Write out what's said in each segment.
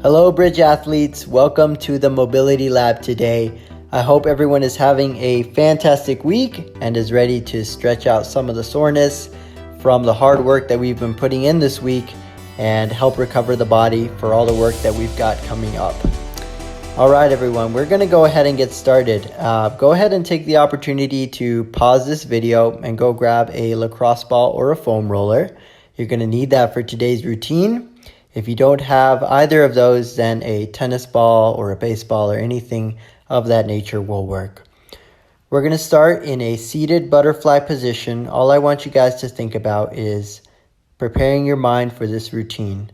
Hello, Bridge athletes. Welcome to the Mobility Lab today. I hope everyone is having a fantastic week and is ready to stretch out some of the soreness from the hard work that we've been putting in this week and help recover the body for all the work that we've got coming up. All right, everyone, we're going to go ahead and get started. Go ahead and take the opportunity to pause this video and go grab a lacrosse ball or a foam roller. You're going to need that for today's routine. If you don't have either of those, then a tennis ball or a baseball or anything of that nature will work. We're going to start in a seated butterfly position. All I want you guys to think about is preparing your mind for this routine.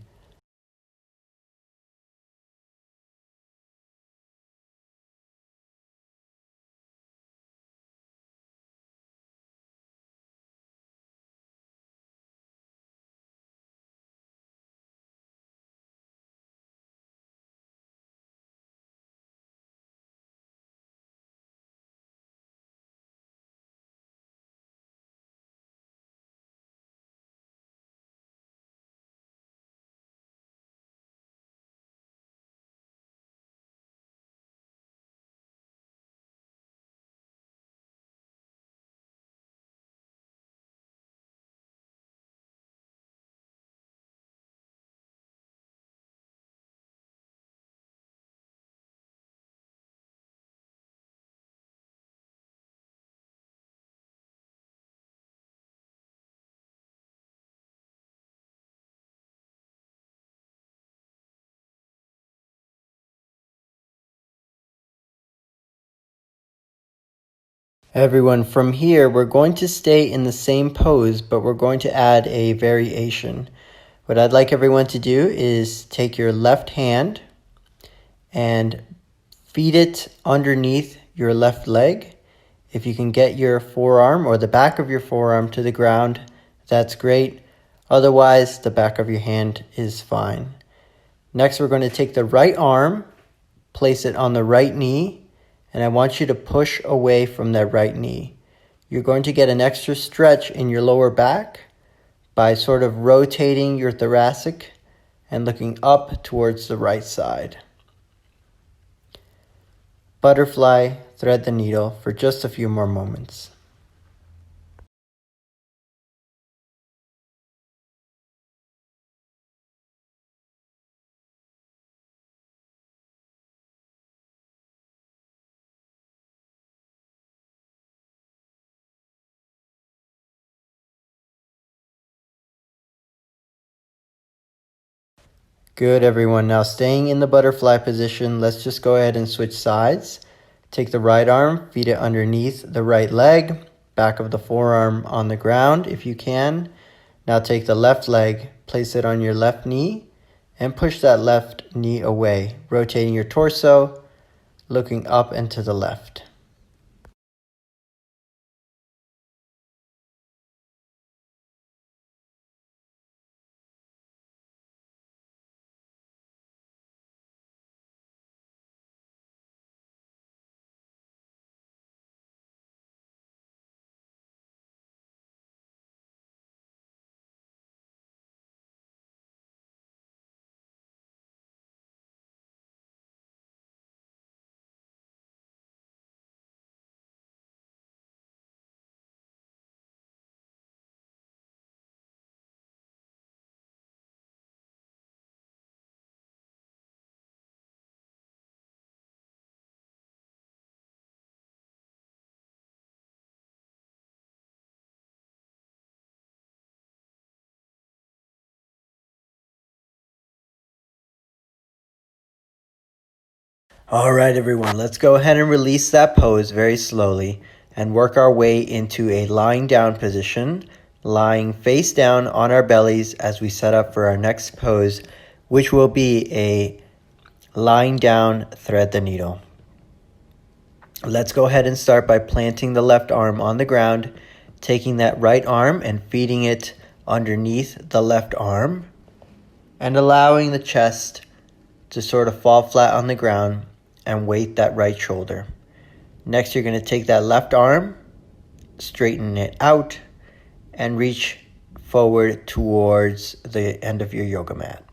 Everyone, from here, we're going to stay in the same pose, but we're going to add a variation. What I'd like everyone to do is take your left hand and feed it underneath your left leg. If you can get your forearm or the back of your forearm to the ground, that's great. Otherwise, the back of your hand is fine. Next, we're going to take the right arm, place it on the right knee, and I want you to push away from that right knee. You're going to get an extra stretch in your lower back by sort of rotating your thoracic and looking up towards the right side. Butterfly, thread the needle for just a few more moments. Good, everyone. Now staying in the butterfly position, let's just go ahead and switch sides. Take the right arm, feed it underneath the right leg, back of the forearm on the ground if you can. Now take the left leg, place it on your left knee, and push that left knee away, rotating your torso, looking up and to the left. All right, everyone, let's go ahead and release that pose very slowly and work our way into a lying down position, lying face down on our bellies as we set up for our next pose, which will be a lying down, thread the needle. Let's go ahead and start by planting the left arm on the ground, taking that right arm and feeding it underneath the left arm, and allowing the chest to sort of fall flat on the ground and weight that right shoulder. Next, you're going to take that left arm, straighten it out, and reach forward towards the end of your yoga mat.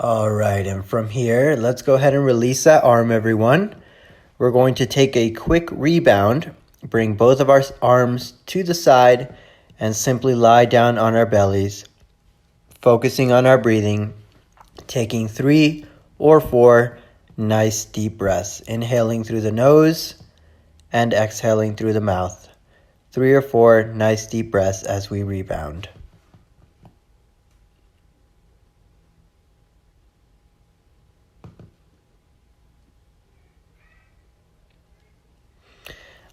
All right, and from here, let's go ahead and release that arm, everyone. We're going to take a quick rebound, bring both of our arms to the side, and simply lie down on our bellies, focusing on our breathing, taking 3 or 4 nice deep breaths, inhaling through the nose and exhaling through the mouth. 3 or 4 nice deep breaths as we rebound.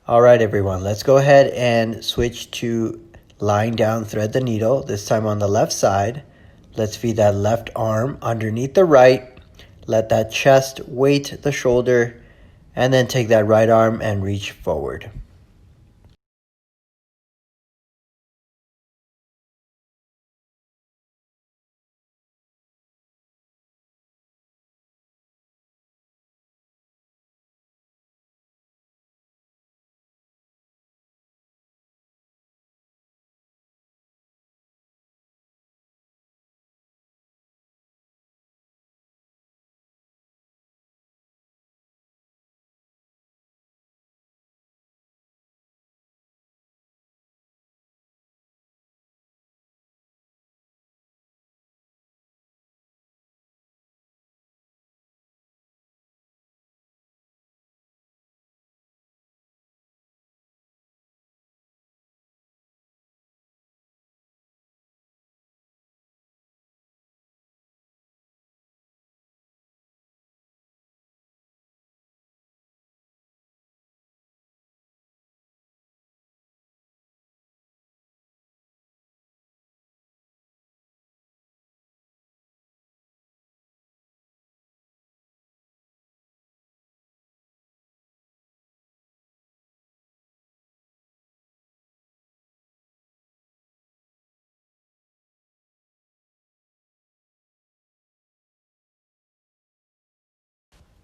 All right, everyone, let's go ahead and switch to lying down, thread the needle, this time on the left side. Let's feed that left arm underneath the right. Let that chest weight the shoulder, and then take that right arm and reach forward.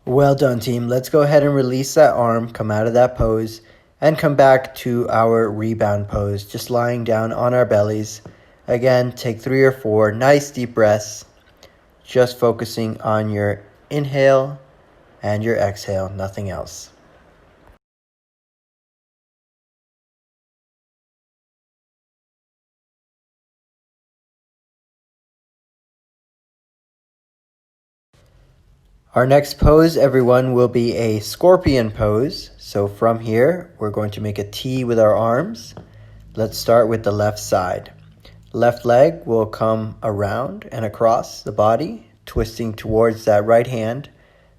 Well done, team. Let's go ahead and release that arm, come out of that pose, and come back to our rebound pose, just lying down on our bellies. Again, take 3 or 4 nice deep breaths, just focusing on your inhale and your exhale, nothing else. Our next pose, everyone, will be a scorpion pose. So from here, we're going to make a T with our arms. Let's start with the left side. Left leg will come around and across the body, twisting towards that right hand,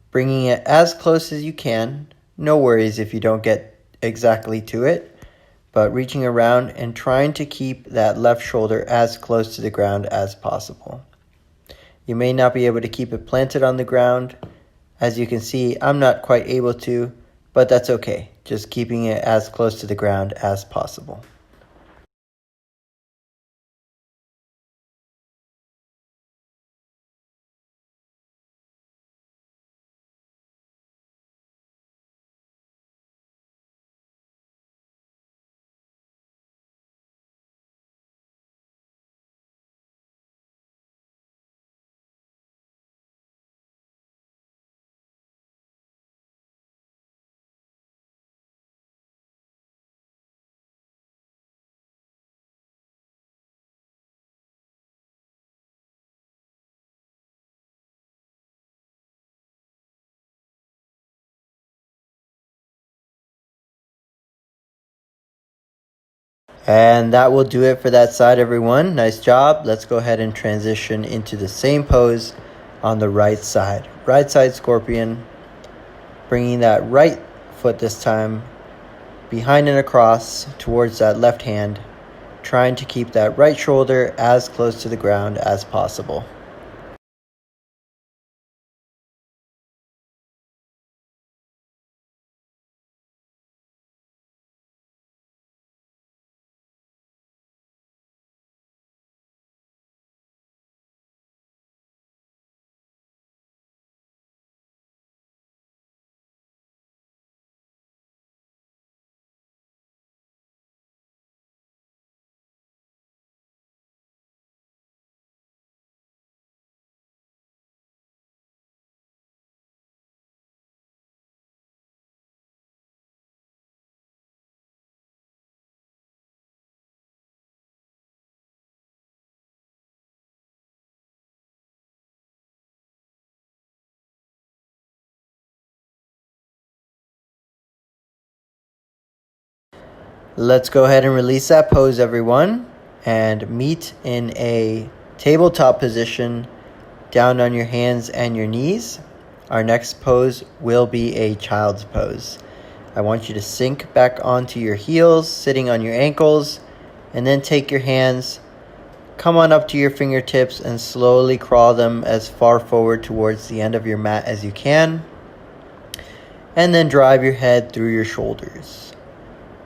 bringing it as close as you can. No worries if you don't get exactly to it, but reaching around and trying to keep that left shoulder as close to the ground as possible. You may not be able to keep it planted on the ground. As you can see, I'm not quite able to, but that's okay. Just keeping it as close to the ground as possible. And that will do it for that side, everyone. Nice job. Let's go ahead and transition into the same pose on the right side. Right side scorpion, bringing that right foot this time behind and across towards that left hand, trying to keep that right shoulder as close to the ground as possible. Let's go ahead and release that pose, everyone, and meet in a tabletop position down on your hands and your knees. Our next pose will be a child's pose. I want you to sink back onto your heels, sitting on your ankles, and then take your hands, come on up to your fingertips, and slowly crawl them as far forward towards the end of your mat as you can, and then drive your head through your shoulders.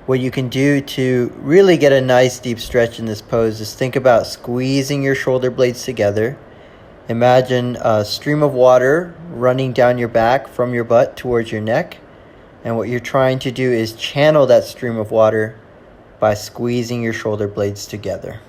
What you can do to really get a nice deep stretch in this pose is think about squeezing your shoulder blades together. Imagine a stream of water running down your back from your butt towards your neck. And what you're trying to do is channel that stream of water by squeezing your shoulder blades together.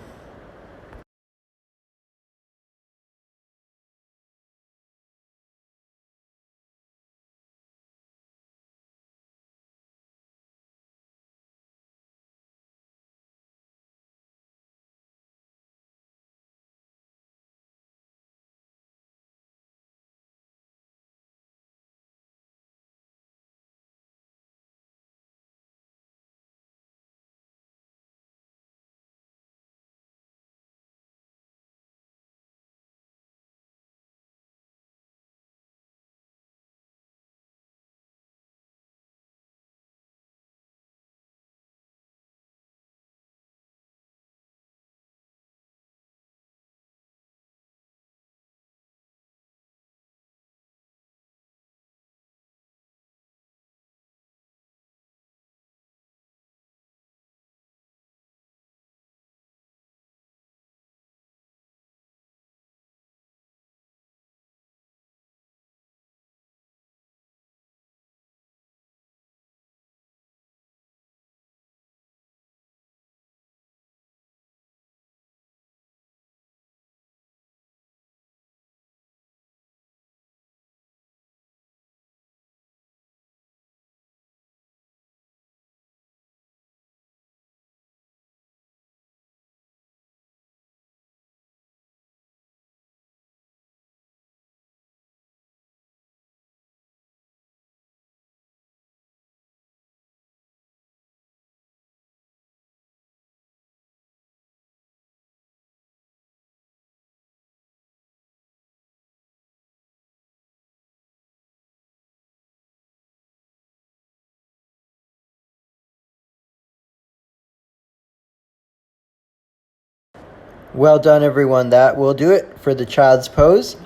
Well done, everyone. That will do it for the child's pose.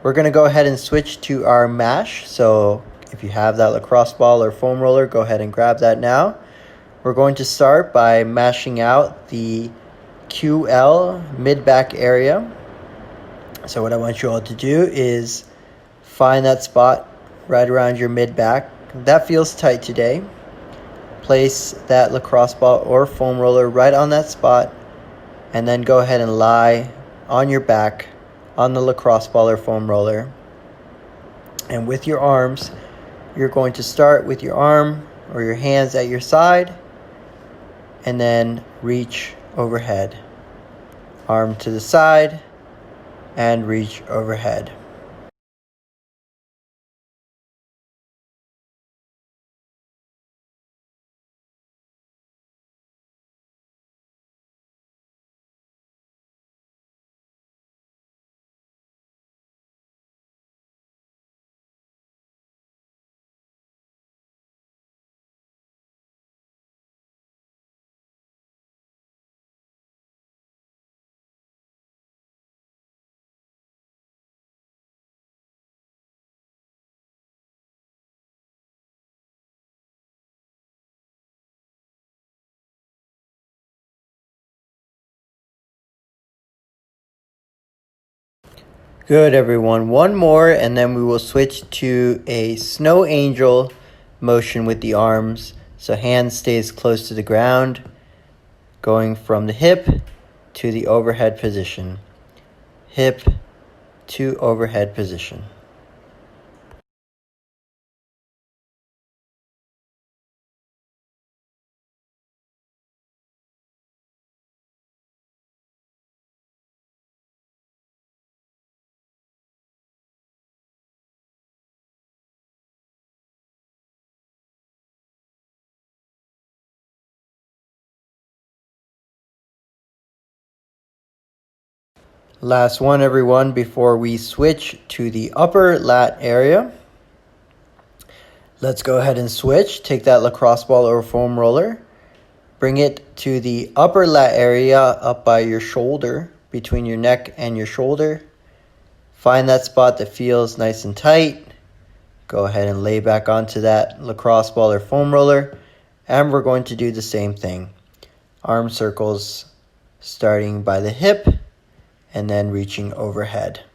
We're going to go ahead and switch to our mash. So if you have that lacrosse ball or foam roller, go ahead and grab that now. We're going to start by mashing out the QL mid-back area. So what I want you all to do is find that spot right around your mid-back. That feels tight today. Place that lacrosse ball or foam roller right on that spot, and then go ahead and lie on your back on the lacrosse ball or foam roller. And with your arms, you're going to start with your arm or your hands at your side, and then reach overhead. Arm to the side, and reach overhead. Good, everyone. One more, and then we will switch to a snow angel motion with the arms. So hand stays close to the ground, going from the hip to the overhead position. Hip to overhead position. Last one, everyone, before we switch to the upper lat area. Let's go ahead and switch. Take that lacrosse ball or foam roller. Bring it to the upper lat area up by your shoulder, between your neck and your shoulder. Find that spot that feels nice and tight. Go ahead and lay back onto that lacrosse ball or foam roller. And we're going to do the same thing. Arm circles starting by the hip and then reaching overhead.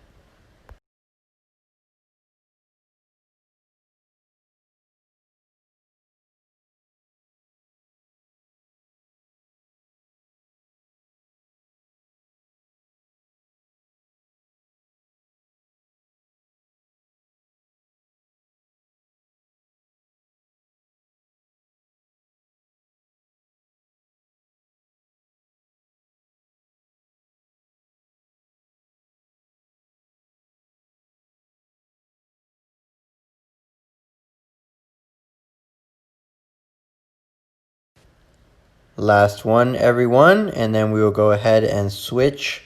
Last one, everyone, and then we will go ahead and switch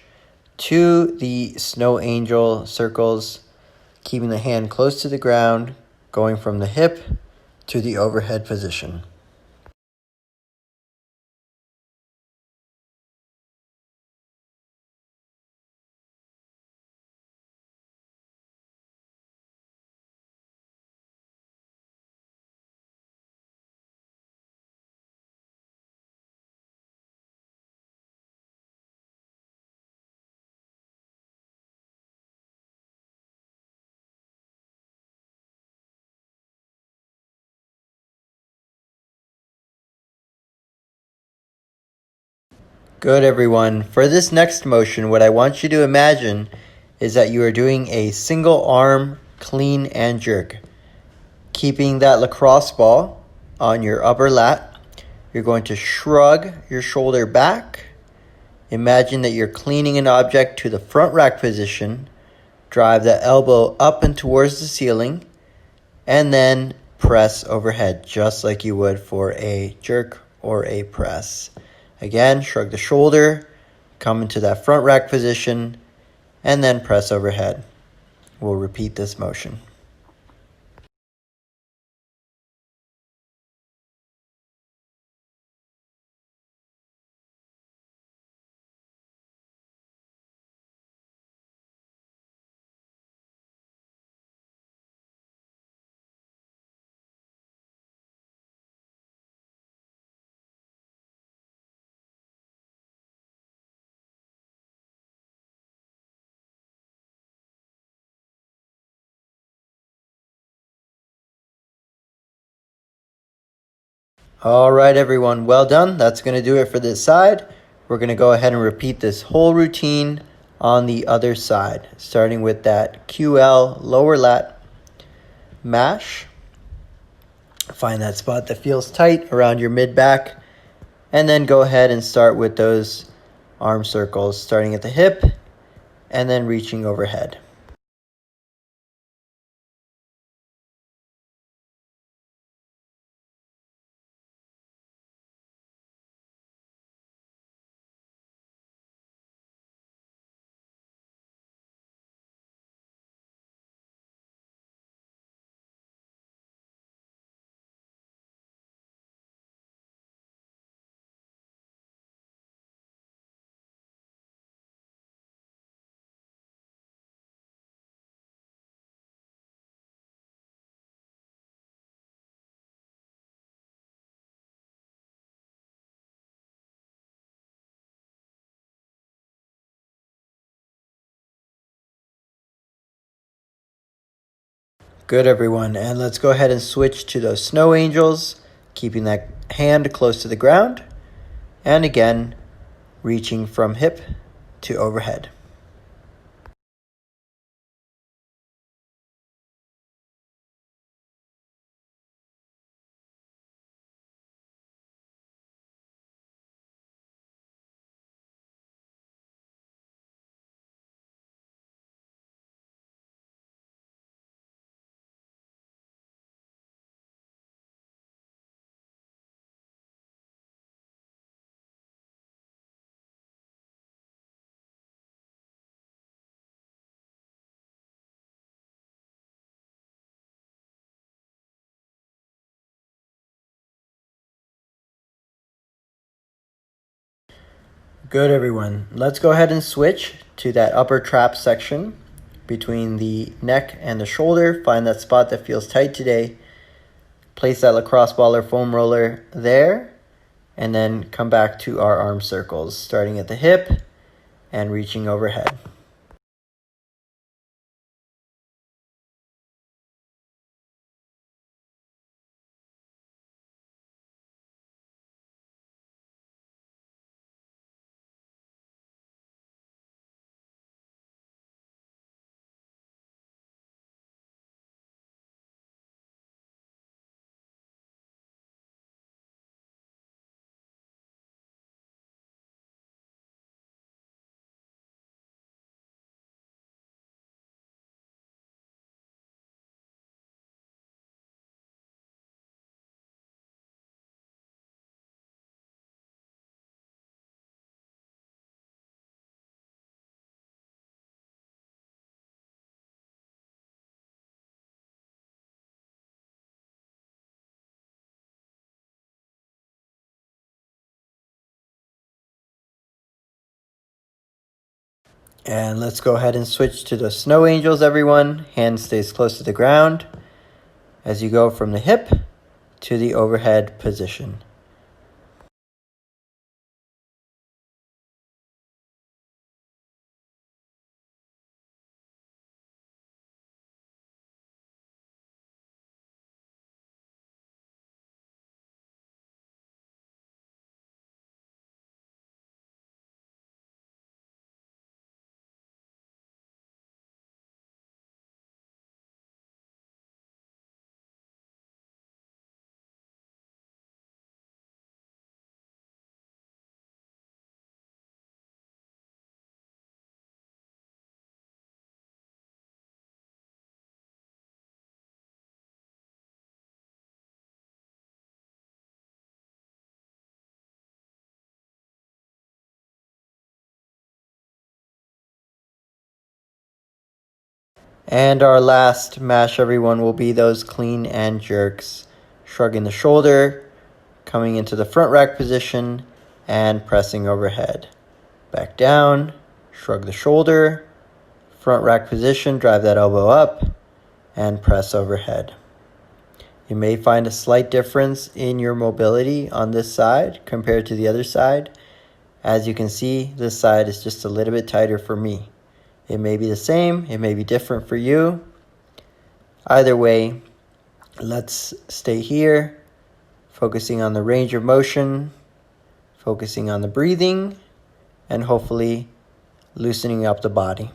to the snow angel circles, keeping the hand close to the ground, going from the hip to the overhead position. Good, everyone. For this next motion, what I want you to imagine is that you are doing a single arm clean and jerk. Keeping that lacrosse ball on your upper lat, you're going to shrug your shoulder back. Imagine that you're cleaning an object to the front rack position. Drive the elbow up and towards the ceiling, and then press overhead, just like you would for a jerk or a press. Again, shrug the shoulder, come into that front rack position, and then press overhead. We'll repeat this motion. All right, everyone, well done. That's going to do it for this side. We're going to go ahead and repeat this whole routine on the other side, starting with that QL lower lat mash. Find that spot that feels tight around your mid back, and then go ahead and start with those arm circles, starting at the hip and then reaching overhead. Good, everyone, and let's go ahead and switch to those snow angels, keeping that hand close to the ground, and again, reaching from hip to overhead. Good, everyone. Let's go ahead and switch to that upper trap section between the neck and the shoulder. Find that spot that feels tight today. Place that lacrosse ball or foam roller there, and then come back to our arm circles, starting at the hip and reaching overhead. And let's go ahead and switch to the snow angels, everyone. Hand stays close to the ground as you go from the hip to the overhead position. And our last mash, everyone, will be those clean and jerks. Shrugging the shoulder, coming into the front rack position, and pressing overhead. Back down, shrug the shoulder, front rack position, drive that elbow up, and press overhead. You may find a slight difference in your mobility on this side compared to the other side. As you can see, this side is just a little bit tighter for me. It may be the same, it may be different for you. Either way, let's stay here, focusing on the range of motion, focusing on the breathing, and hopefully loosening up the body.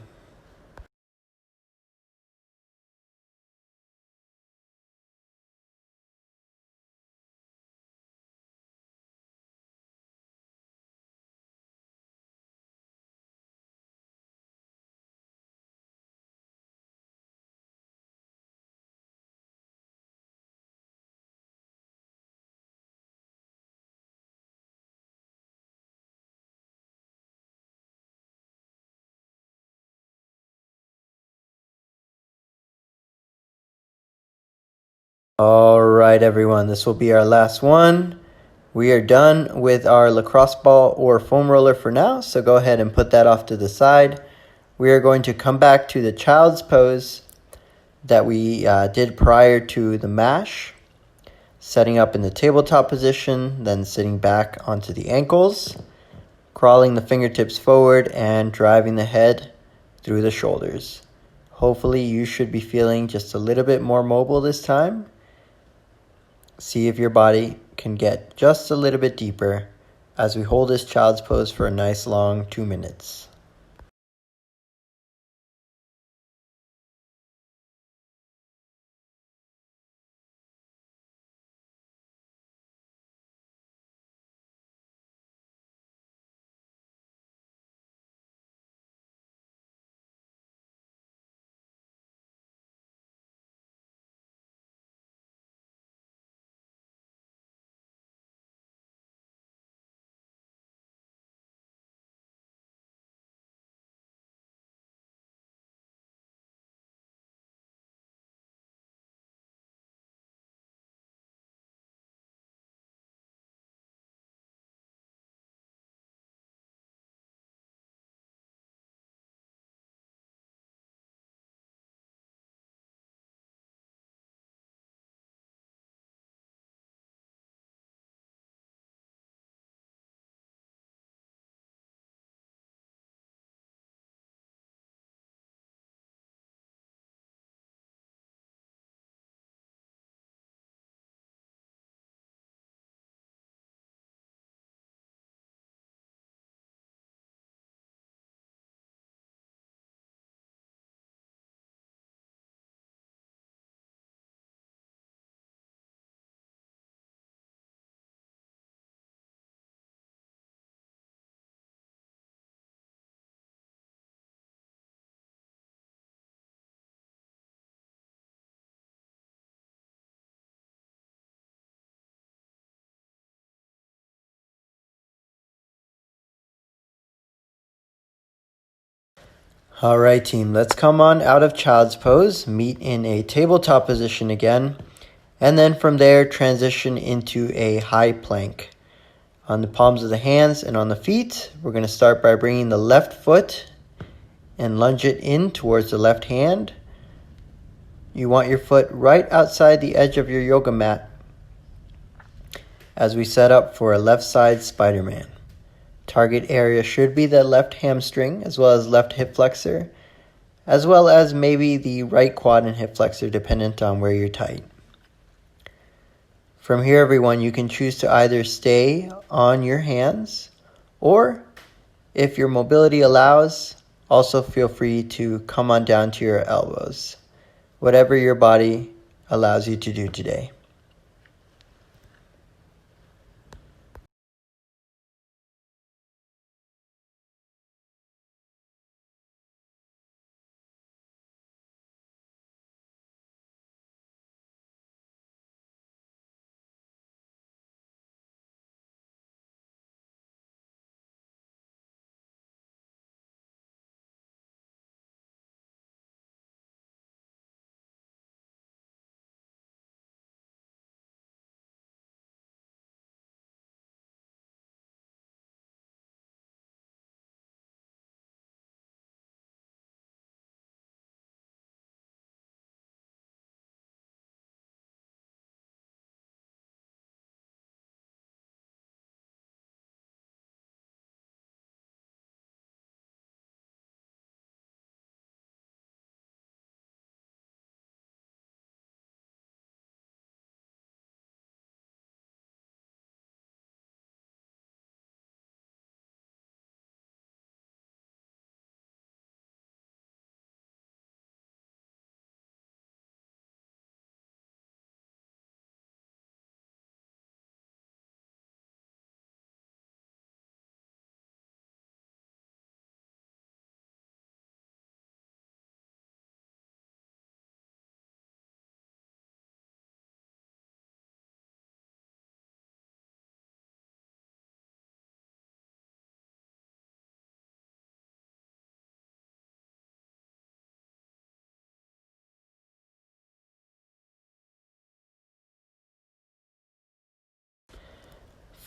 All right, everyone, this will be our last one. We are done with our lacrosse ball or foam roller for now, so go ahead and put that off to the side. We are going to come back to the child's pose that we did prior to the mash, setting up in the tabletop position, then sitting back onto the ankles, crawling the fingertips forward and driving the head through the shoulders. Hopefully you should be feeling just a little bit more mobile this time. See if your body can get just a little bit deeper as we hold this child's pose for a nice long 2 minutes. All right, team, let's come on out of child's pose, meet in a tabletop position again, and then from there transition into a high plank. On the palms of the hands and on the feet, we're going to start by bringing the left foot and lunge it in towards the left hand. You want your foot right outside the edge of your yoga mat as we set up for a left side Spider-Man. Target area should be the left hamstring as well as left hip flexor, as well as maybe the right quad and hip flexor dependent on where you're tight. From here, everyone, you can choose to either stay on your hands or, if your mobility allows, also feel free to come on down to your elbows. Whatever your body allows you to do today.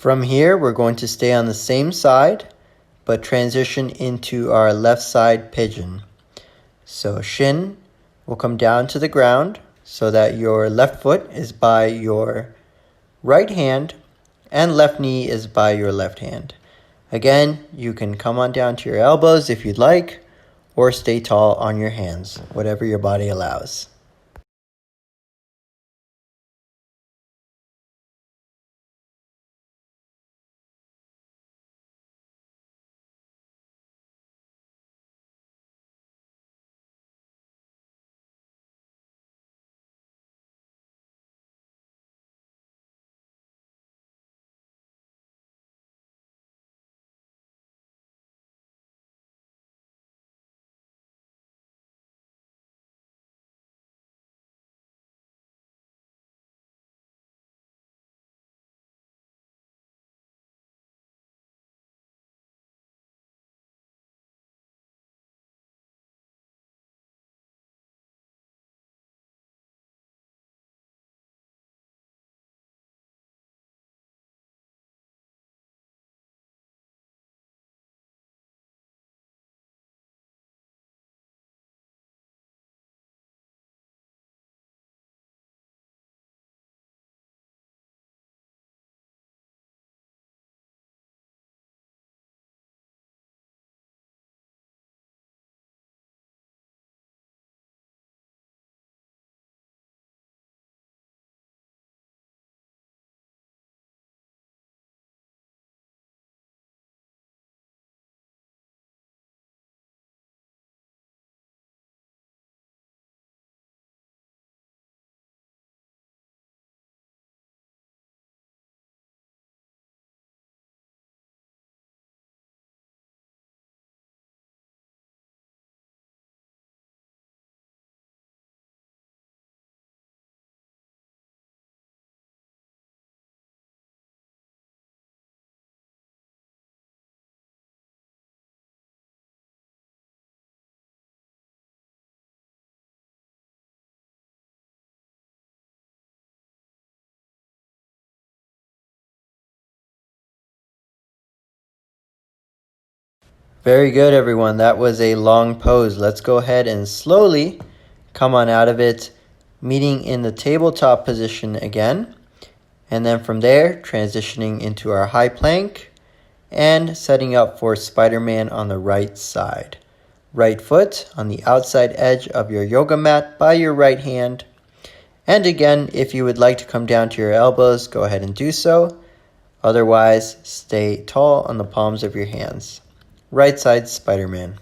From here, we're going to stay on the same side, but transition into our left side pigeon. So shin will come down to the ground so that your left foot is by your right hand and left knee is by your left hand. Again, you can come on down to your elbows if you'd like, or stay tall on your hands, whatever your body allows. Very good, everyone. That was a long pose. Let's go ahead and slowly come on out of it, meeting in the tabletop position again. And then from there, transitioning into our high plank and setting up for Spider-Man on the right side. Right foot on the outside edge of your yoga mat by your right hand. And again, if you would like to come down to your elbows, go ahead and do so. Otherwise, stay tall on the palms of your hands. Right side Spider-Man.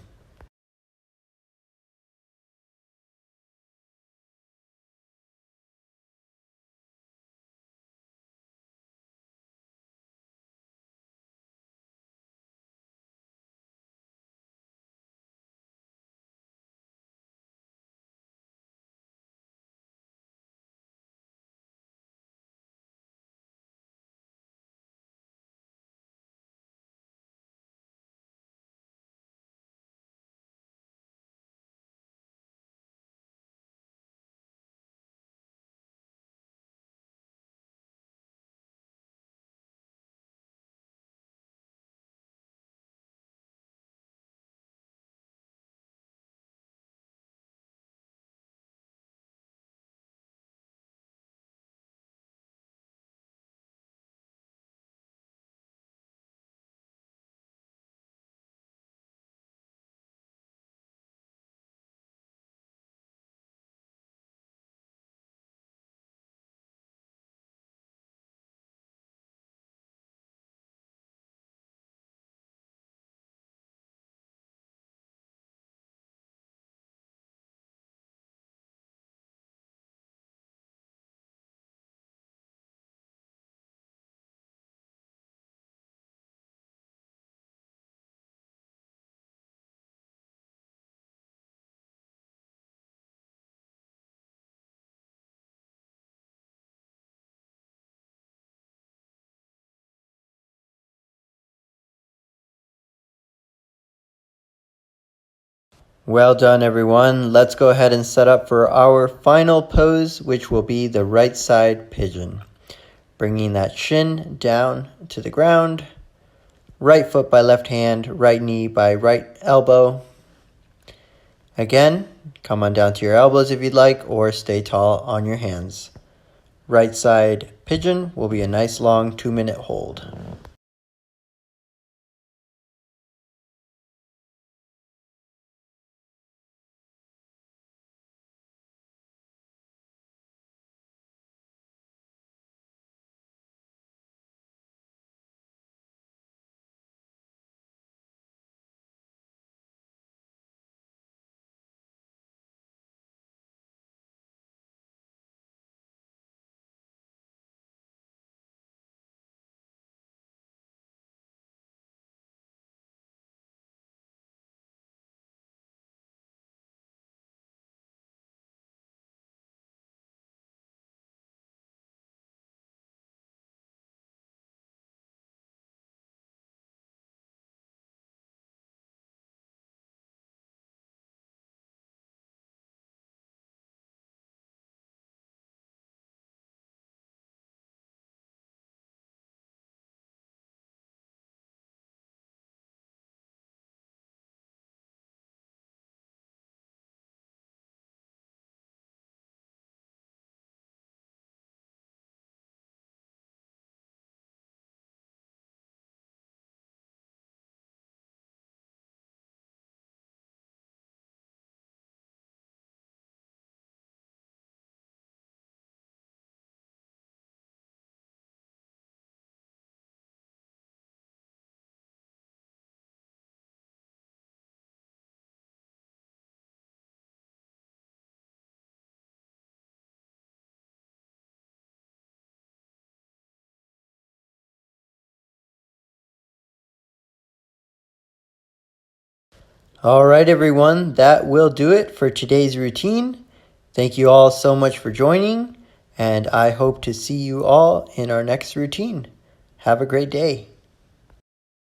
Well done, everyone. Let's go ahead and set up for our final pose, which will be the right side pigeon. Bringing that shin down to the ground. Right foot by left hand, right knee by right elbow. Again, come on down to your elbows if you'd like, or stay tall on your hands. Right side pigeon will be a nice long 2-minute hold. All right, everyone, that will do it for today's routine. Thank you all so much for joining, and I hope to see you all in our next routine. Have a great day.